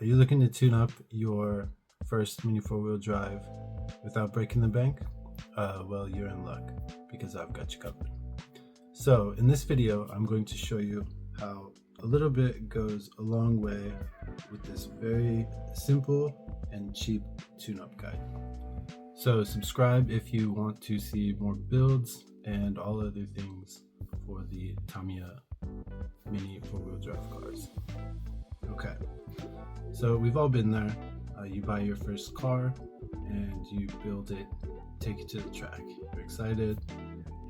Are you looking to tune up your first mini four-wheel drive without breaking the bank? Well, you're in luck because I've got you covered. So in this video, I'm going to show you how a little bit goes a long way with this very simple and cheap tune-up guide. So subscribe if you want to see more builds and all other things for the Tamiya mini four-wheel drive cars. Okay, so we've all been there. You buy your first car and you build it, take it to the track. You're excited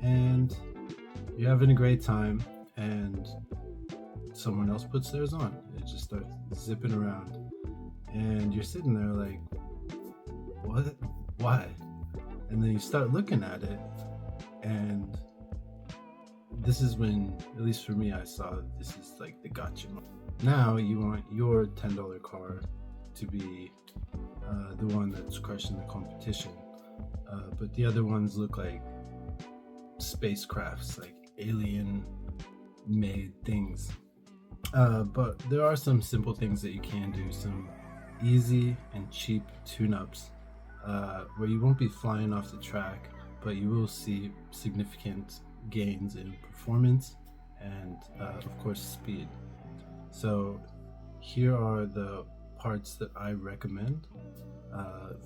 and you're having a great time, and someone else puts theirs on. It just starts zipping around and you're sitting there like, what? Why? And then you start looking at it, and this is when, at least for me, I saw this is like the gotcha moment. Now you want your $10 car to be the one that's crushing the competition, but the other ones look like spacecrafts, like alien made things. But there are some simple things that you can do, some easy and cheap tune-ups where you won't be flying off the track, but you will see significant gains in performance and of course speed. So here are the parts that I recommend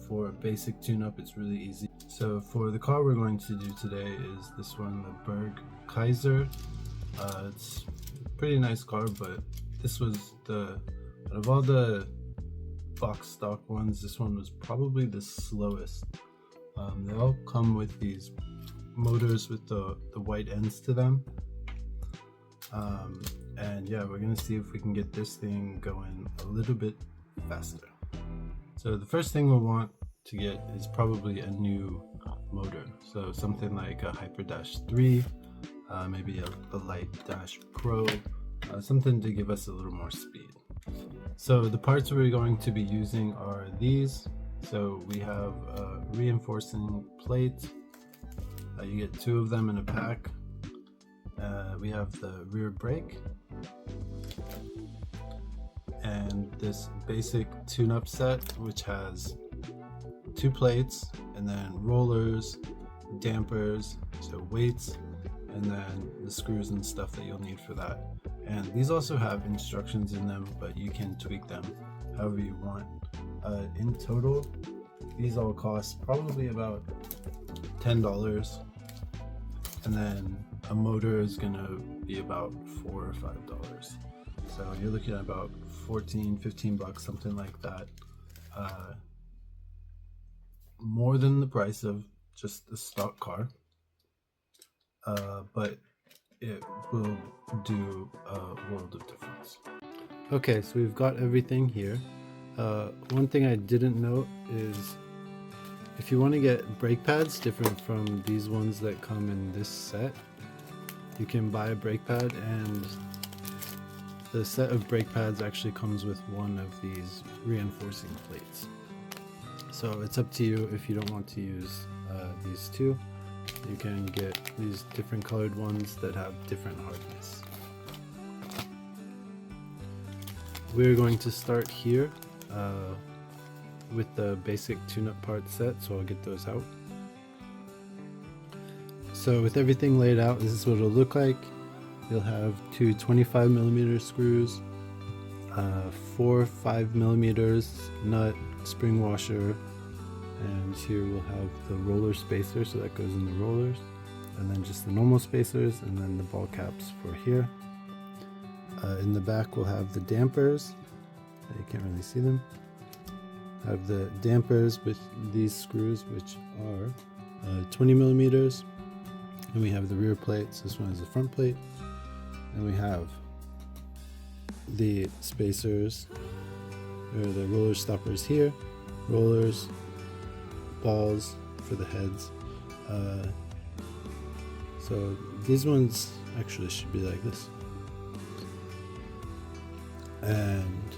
for a basic tune-up. It's really easy. So for the car we're going to do today is this one, the Bergkaiser. It's a pretty nice car, but this was out of all the box stock ones, this one was probably the slowest. They all come with these motors with the white ends to them. And yeah, we're gonna see if we can get this thing going a little bit faster. So the first thing we'll want to get is probably a new motor. So something like a Hyper Dash 3, maybe a Light Dash Pro, something to give us a little more speed. So the parts we're going to be using are these. So we have a reinforcing plate. You get 2 of them in a pack. We have the rear brake and this basic tune-up set, which has 2 plates and then rollers, dampers, so weights, and then the screws and stuff that you'll need for that. And these also have instructions in them, but you can tweak them however you want. In total, these all cost probably about $10, and then a motor is gonna be about $4 or $5. So you're looking at about 14-15 bucks, something like that. More than the price of just a stock car, but it will do a world of difference. Okay, so we've got everything here. One thing I didn't note is if you want to get brake pads different from these ones that come in this set, you can buy a brake pad, and the set of brake pads actually comes with one of these reinforcing plates. So it's up to you if you don't want to use these two. You can get these different colored ones that have different hardness. We're going to start here with the basic tune-up part set, so I'll get those out. So with everything laid out, this is what it'll look like. You'll have 2 25mm screws, 4 5mm nut, spring washer, and here we'll have the roller spacer, so that goes in the rollers, and then just the normal spacers, and then the ball caps for here. In the back we'll have the dampers. You can't really see them. Have the dampers with these screws, which are 20mm, and we have the rear plates. This one is the front plate, and we have the spacers, or the roller stoppers here, rollers, balls for the heads. So these ones actually should be like this, and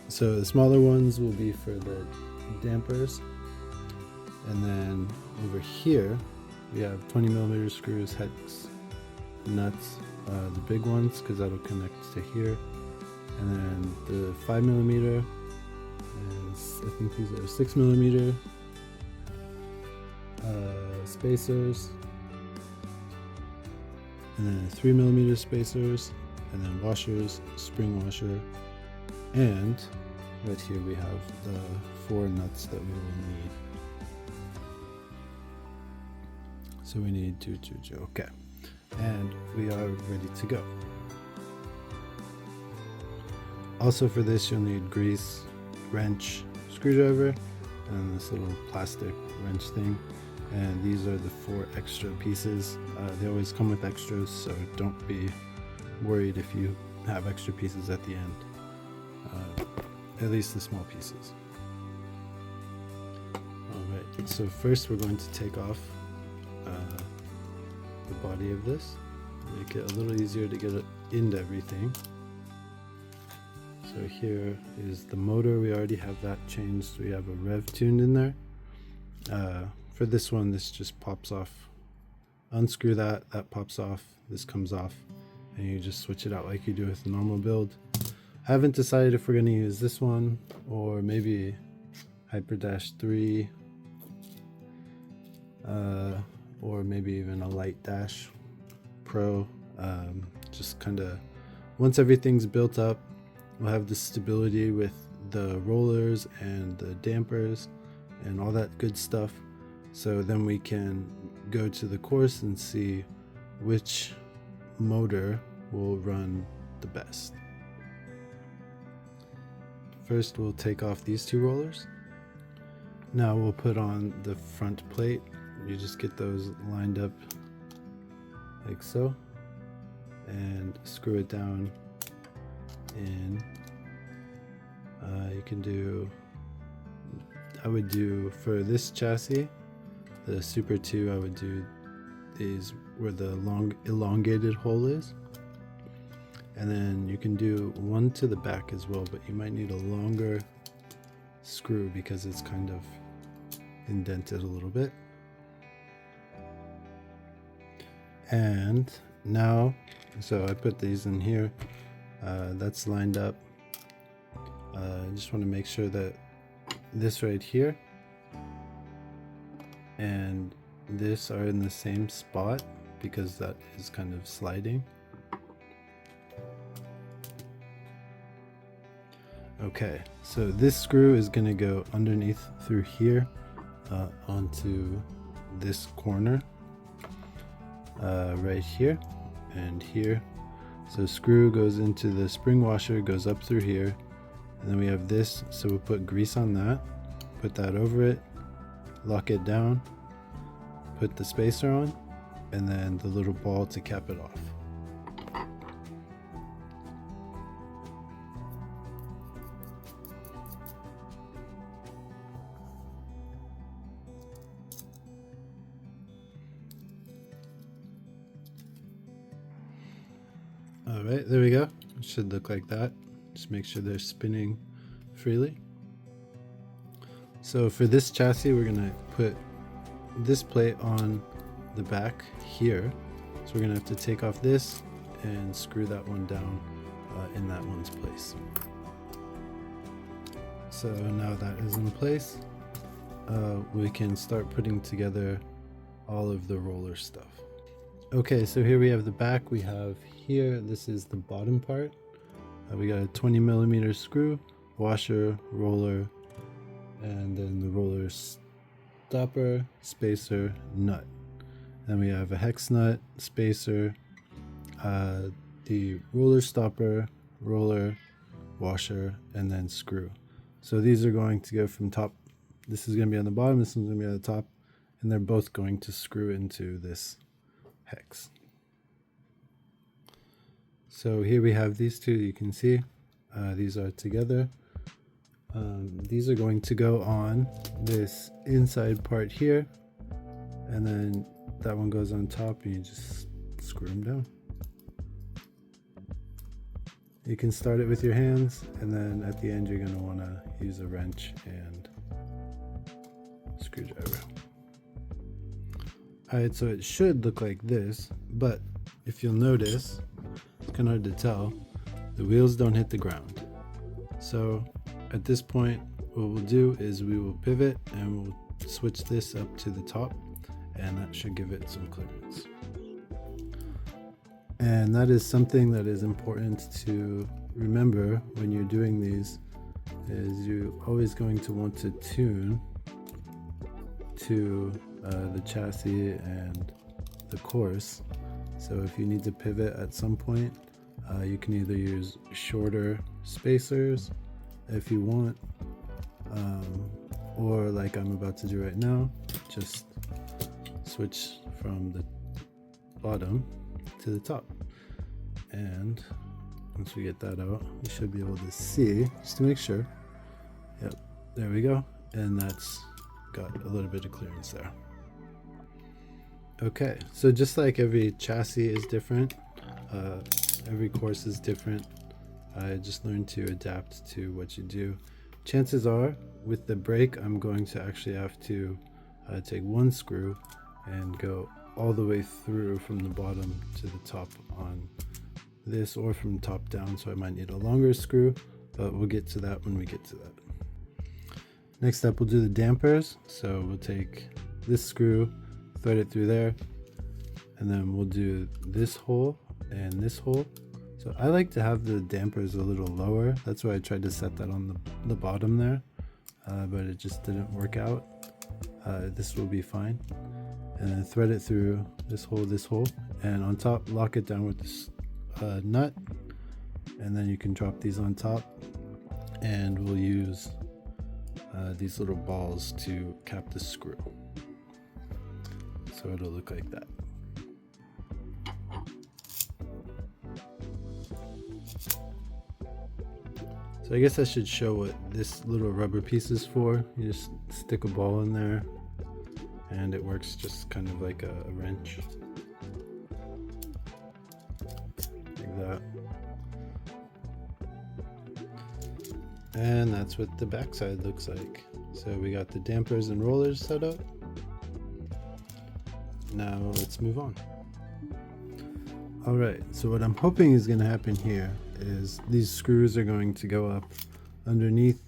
so the smaller ones will be for the dampers, and then over here we have 20mm screws, hex, nuts, the big ones because that'll connect to here, and then the 5mm I think these are 6mm spacers, and then 3mm spacers, and then washers, spring washer, and right here we have the 4 nuts that we will need. So we need 2, okay, and we are ready to go. Also for this you'll need grease, wrench, screwdriver, and this little plastic wrench thing. And these are the 4 extra pieces. They always come with extras, so don't be worried if you have extra pieces at the end, at least the small pieces. Alright, so first we're going to take off the body of this, make it a little easier to get it into everything. So here is the motor. We already have that changed. We have a rev tuned in there. For this one, this just pops off. Unscrew that, that pops off, this comes off, and you just switch it out like you do with the normal build. I haven't decided if we're going to use this one or maybe Hyper-3, or maybe even a Light Dash Pro. Just kind of, once everything's built up, we'll have the stability with the rollers and the dampers and all that good stuff. So then we can go to the course and see which motor will run the best. First we'll take off these 2 rollers. Now we'll put on the front plate. You just get those lined up like so and screw it down in. You can do, I would do for this chassis, the Super-II, I would do these where the long elongated hole is, and then you can do one to the back as well, but you might need a longer screw because it's kind of indented a little bit. And now, so I put these in here, that's lined up. I just want to make sure that this right here and this are in the same spot because that is kind of sliding. Okay, so this screw is going to go underneath through here onto this corner right here and here. So screw goes into the spring washer, goes up through here, and then we have this, so we'll put grease on that, put that over it, lock it down, put the spacer on, and then the little ball to cap it off. Alright, there we go. It should look like that. Just make sure they're spinning freely. So for this chassis, we're going to put this plate on the back here. So we're going to have to take off this and screw that one down in that one's place. So now that is in place, we can start putting together all of the roller stuff. Okay, so here we have the back. We have here, this is the bottom part. We got a 20mm screw, washer, roller, and then the roller stopper, spacer, nut. Then we have a hex nut, spacer, the roller stopper, roller, washer, and then screw. So these are going to go from top. This is going to be on the bottom, this one's going to be on the top, and they're both going to screw into this hex. So here we have these two, you can see these are together. These are going to go on this inside part here, and then that one goes on top and you just screw them down. You can start it with your hands, and then at the end you're going to want to use a wrench and screwdriver. Alright, so it should look like this, but if you'll notice, it's kind of hard to tell, the wheels don't hit the ground. So at this point, what we'll do is we will pivot and we'll switch this up to the top, and that should give it some clearance. And that is something that is important to remember when you're doing these, is you're always going to want to tune to the chassis and the course. So if you need to pivot at some point, you can either use shorter spacers if you want, or like I'm about to do right now, just switch from the bottom to the top. And once we get that out, we should be able to see, just to make sure. Yep, there we go. And that's got a little bit of clearance there. Okay, so just like every chassis is different, every course is different. I just learned to adapt to what you do. Chances are, with the brake, I'm going to actually have to take one screw and go all the way through from the bottom to the top on this, or from top down, so I might need a longer screw, but we'll get to that when we get to that. Next up, we'll do the dampers. So we'll take this screw, thread it through there, and then we'll do this hole and this hole. So I like to have the dampers a little lower. That's why I tried to set that on the bottom there, but it just didn't work out. This will be fine. And then thread it through this hole, and on top, lock it down with this nut, and then you can drop these on top, and we'll use these little balls to cap the screw. So it'll look like that. So I guess I should show what this little rubber piece is for. You just stick a ball in there and it works just kind of like a wrench. Like that. And that's what the backside looks like. So we got the dampers and rollers set up. Now let's move on. Alright, so what I'm hoping is going to happen here is these screws are going to go up underneath,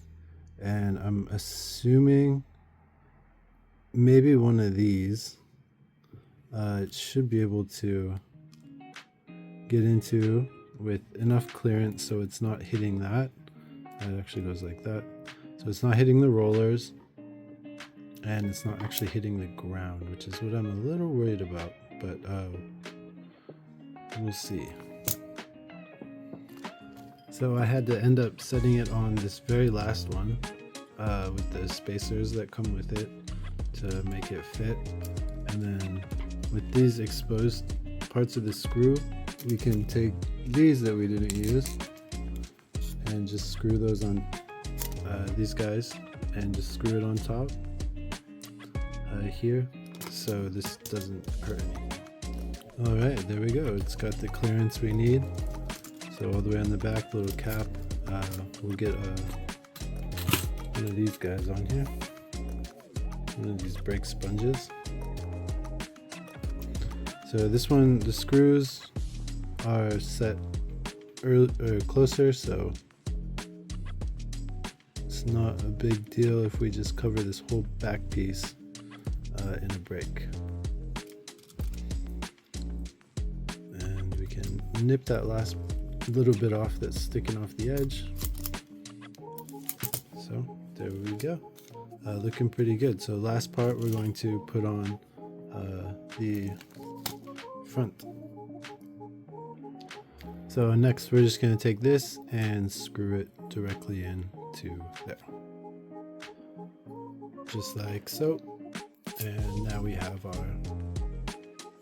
and I'm assuming maybe one of these it should be able to get into with enough clearance so it's not hitting that. It actually goes like that. So it's not hitting the rollers, and it's not actually hitting the ground, which is what I'm a little worried about, but we'll see. So I had to end up setting it on this very last one with the spacers that come with it to make it fit. And then with these exposed parts of the screw, we can take these that we didn't use and just screw those on these guys, and just screw it on top here, so this doesn't hurt anymore. Alright, there we go. It's got the clearance we need. So all the way on the back, little cap. We'll get one of these guys on here. One of these brake sponges. So this one, the screws are set closer, so it's not a big deal if we just cover this whole back piece in a brake. And we can nip that last little bit off that's sticking off the edge. So there we go. Looking pretty good. So last part, we're going to put on the front. So next, we're just going to take this and screw it directly into there, just like so. And now we have our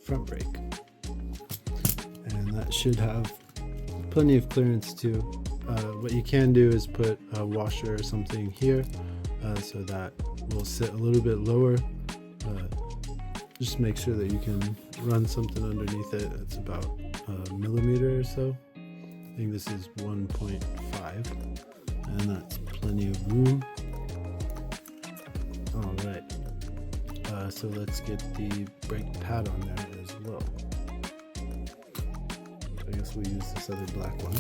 front brake, and that should have plenty of clearance too. What you can do is put a washer or something here, so that will sit a little bit lower. Just make sure that you can run something underneath it. It's about a millimeter or so. I think this is 1.5, and that's plenty of room. All right. So let's get the brake pad on there as well. I guess we'll use this other black one.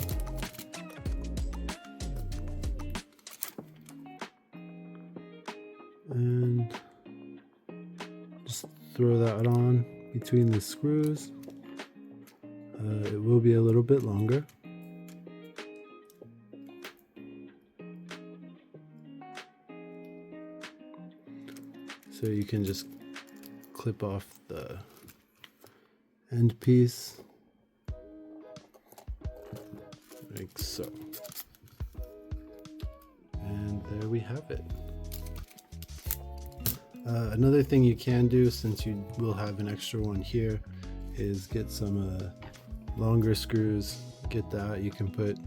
throw that on between the screws. It will be a little bit longer. So you can just clip off the end piece like so. And there we have it. Another thing you can do, since you will have an extra one here, is get some longer screws. Get that. You can put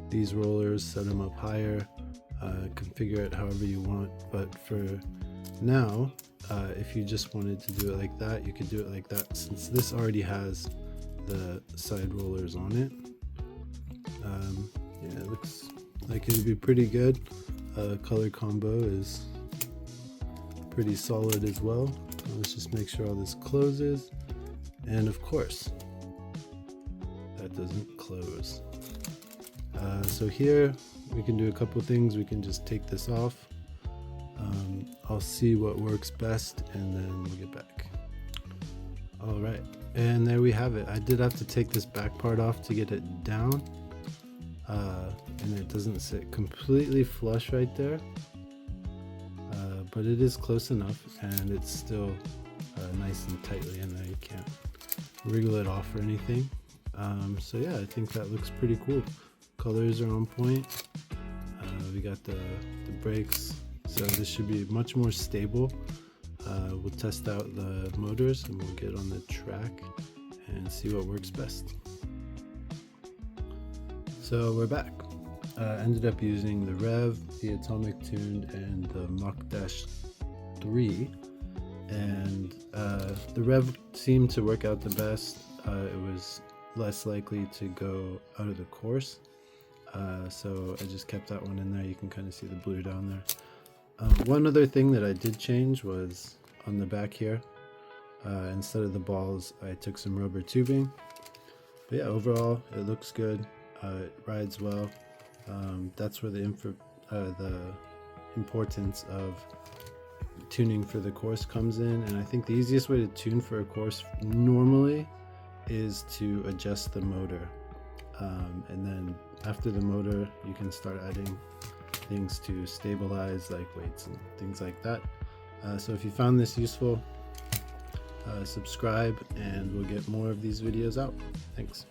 these rollers, set them up higher, configure it however you want. But for now, if you just wanted to do it like that, you could do it like that, since this already has the side rollers on it. Yeah, it looks like it'd be pretty good. Color combo is pretty solid as well. Let's just make sure all this closes, and of course that doesn't close. So here we can do a couple things. We can just take this off. I'll see what works best and then we'll get back. All right, and there we have it. I did have to take this back part off to get it down, and it doesn't sit completely flush right there, but it is close enough, and it's still nice and tightly in there. You can't wriggle it off or anything. So yeah, I think that looks pretty cool. Colors are on point. We got the brakes, so this should be much more stable. We'll test out the motors and we'll get on the track and see what works best. So we're back. Ended up using the Rev, the Atomic Tuned, and the Mach-3, and the Rev seemed to work out the best. It was less likely to go out of the course, so I just kept that one in there. You can kind of see the blue down there. One other thing that I did change was on the back here. Instead of the balls, I took some rubber tubing. But yeah, overall it looks good. It rides well. That's where the importance of tuning for the course comes in, and I think the easiest way to tune for a course normally is to adjust the motor, and then after the motor you can start adding things to stabilize, like weights and things like that. So if you found this useful, subscribe and we'll get more of these videos out. Thanks.